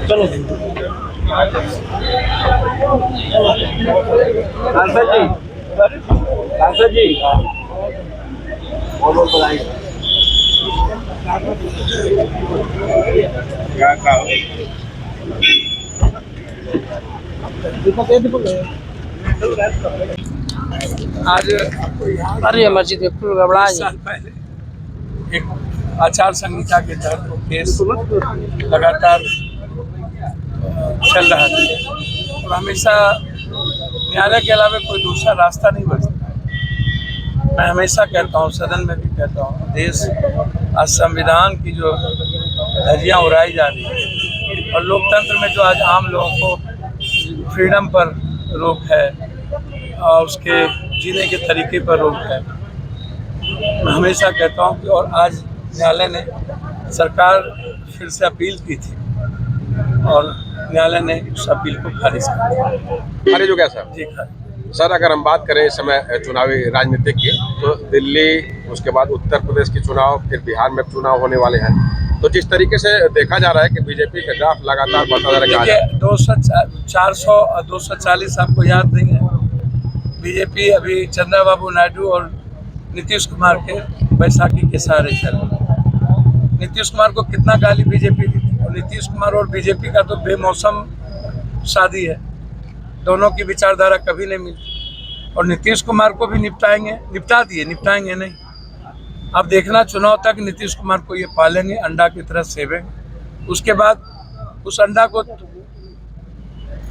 चलो सांसद जी आज अरे मस्जिद फुल गड़बड़ा साल पहले एक आचार संहिता के तहत वो केस लगातार चल रहा था और हमेशा न्यायालय के अलावा कोई दूसरा रास्ता नहीं बचता। मैं हमेशा कहता हूँ, सदन में भी कहता हूँ, देश आज संविधान की जो धज्जियाँ उड़ाई जा रही है और लोकतंत्र में जो आज आम लोगों को फ्रीडम पर रोक है और उसके जीने के तरीके पर रोक है। मैं हमेशा कहता हूँ कि और आज न्यायालय ने सरकार फिर से अपील की थी और न्यायालय ने उस अपील को खारिज कर दिया। खारिज हो गया सर? जी खारिज। सर अगर हम बात करें इस समय चुनावी राजनीति की, तो दिल्ली, उसके बाद उत्तर प्रदेश के चुनाव, फिर बिहार में चुनाव होने वाले हैं, तो जिस तरीके से देखा जा रहा है कि बीजेपी का ग्राफ लगातार बढ़ता जा रहा है। 240 आपको याद नहीं है? बीजेपी अभी चंद्रबाबू नायडू और नीतीश कुमार के बैसाखी के सहारे चल रही है। नीतीश कुमार को कितना गाली बीजेपी दी थी, और नीतीश कुमार और बीजेपी का तो बेमौसम शादी है, दोनों की विचारधारा कभी नहीं मिली। और नीतीश कुमार को भी निपटाएंगे नहीं। अब देखना, चुनाव तक नीतीश कुमार को ये पालेंगे, अंडा की तरह सेवेंगे, उसके बाद उस अंडा को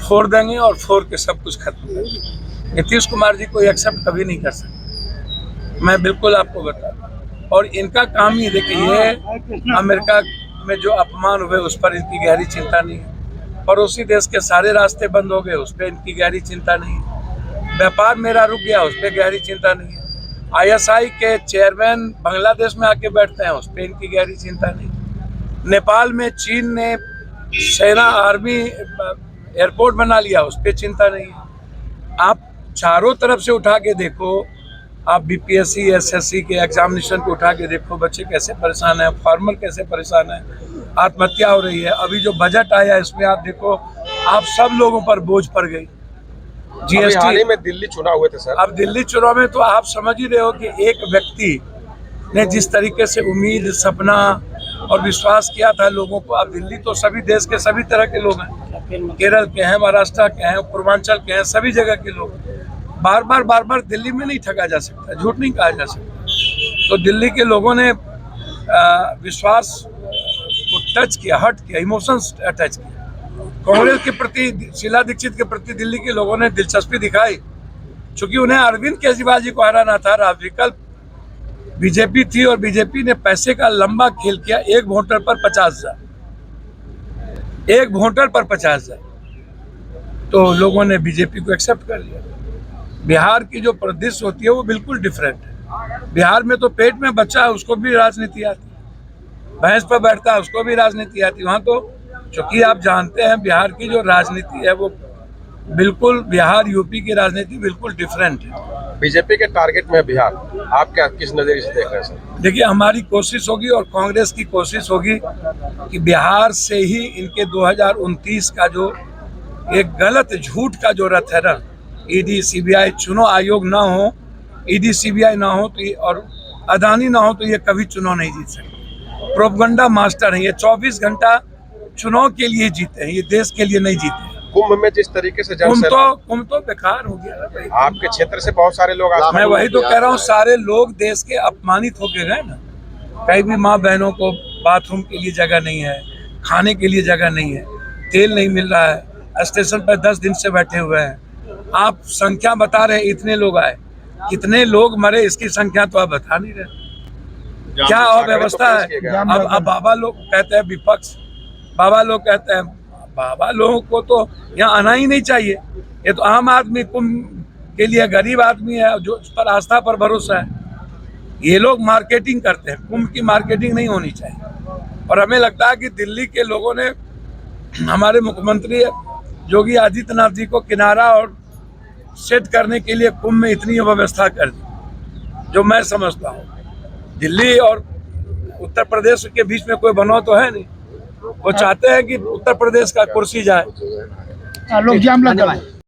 फोड़ देंगे और फोड़ के सब कुछ खत्म कर देंगे। नीतीश कुमार जी को एक्सेप्ट कभी नहीं कर सकते, मैं बिल्कुल आपको बता दूं। और इनका काम ही देखिए, ये अमेरिका में जो अपमान हुए उस पर इनकी गहरी चिंता नहीं है, पड़ोसी देश के सारे रास्ते बंद हो गए उस पर इनकी गहरी चिंता नहीं है, व्यापार मेरा रुक गया उस पर गहरी चिंता नहीं है, ISI के चेयरमैन बांग्लादेश में आके बैठते हैं उस पर इनकी गहरी चिंता नहीं, नेपाल में चीन ने सेना आर्मी एयरपोर्ट बना लिया उस पर चिंता नहीं है। आप चारों तरफ से उठा के देखो, आप BPSC SSC के एग्जामिनेशन को उठा के देखो, बच्चे कैसे परेशान हैं, फार्मर कैसे परेशान है, आत्महत्या हो रही है। अभी जो बजट आया इसमें आप देखो, आप सब लोगों पर बोझ पड़ गई। GST में दिल्ली चुनाव हुए थे सर, अब दिल्ली चुनाव में तो आप समझ ही रहे हो कि एक व्यक्ति ने जिस तरीके से उम्मीद, सपना और विश्वास किया था लोगों को। अब दिल्ली तो सभी देश के सभी तरह के लोग हैं, केरल के हैं, महाराष्ट्र के हैं, पूर्वांचल के हैं, सभी जगह के लोग। बार बार दिल्ली में नहीं ठगा जा सकता, झूठ नहीं कहा जा सकता। तो दिल्ली के लोगों ने विश्वास को टच किया, हर्ट किया, इमोशंस टच किया। कांग्रेस के प्रति, शीला दीक्षित के प्रति दिल्ली के लोगों ने दिलचस्पी दिखाई, क्योंकि उन्हें अरविंद केजरीवाल जी को हराना था। विकल्प बीजेपी थी और बीजेपी ने पैसे का लंबा खेल किया। एक वोटर पर 50,000, एक वोटर पर 50,000, तो लोगों ने बीजेपी को एक्सेप्ट कर लिया। बिहार की जो परिदृश्य होती है वो बिल्कुल डिफरेंट है। बिहार में तो पेट में बच्चा है उसको भी राजनीति आती है, भैंस पर बैठता है उसको भी राजनीति आती है। वहाँ तो चूंकि आप जानते हैं बिहार की जो राजनीति है वो बिल्कुल, बिहार यूपी की राजनीति बिल्कुल डिफरेंट है। बीजेपी के टारगेट में बिहार, आप क्या किस नजरिए से देख रहे हैं सर? देखिए, हमारी कोशिश होगी और कांग्रेस की कोशिश होगी कि बिहार से ही इनके 2029 का जो एक गलत झूठ का जो रथ है ना, ED CBI चुनाव आयोग ना हो, ED CBI ना हो तो और अदानी ना हो तो ये कभी चुनाव नहीं जीत सकते। प्रोपगंडा मास्टर है ये, 24 घंटा चुनाव के लिए जीते हैं, ये देश के लिए नहीं जीते। कुंभ में जिस तरीके से कुंभ तो बेकार हो गया। आपके क्षेत्र से बहुत सारे लोग, मैं वही तो कह रहा हूँ, सारे लोग देश के अपमानित होके गए ना। कहीं भी माँ बहनों को बाथरूम के लिए जगह नहीं है, खाने के लिए जगह नहीं है, तेल नहीं मिल रहा है, स्टेशन पर 10 दिन से बैठे हुए हैं। आप संख्या बता रहे इतने लोग आए, कितने लोग मरे इसकी संख्या तो आप बता नहीं रहे। क्या अव्यवस्था है। अब बाबा लोग कहते हैं विपक्ष, बाबा लोग कहते हैं, बाबा लोगों को तो यहाँ आना ही नहीं चाहिए। ये तो आम आदमी, कुंभ के लिए गरीब आदमी है जो उस पर आस्था पर भरोसा है। ये लोग मार्केटिंग करते हैं, कुंभ की मार्केटिंग नहीं होनी चाहिए। और हमें लगता है कि दिल्ली के लोगों ने हमारे मुख्यमंत्री योगी आदित्यनाथ जी को किनारा और सेट करने के लिए कुंभ में इतनी व्यवस्था कर दी, जो मैं समझता हूँ। दिल्ली और उत्तर प्रदेश के बीच में कोई बनाव तो है नहीं। वो चाहते हैं कि उत्तर प्रदेश का कुर्सी जाए। लोग जाम लग गए।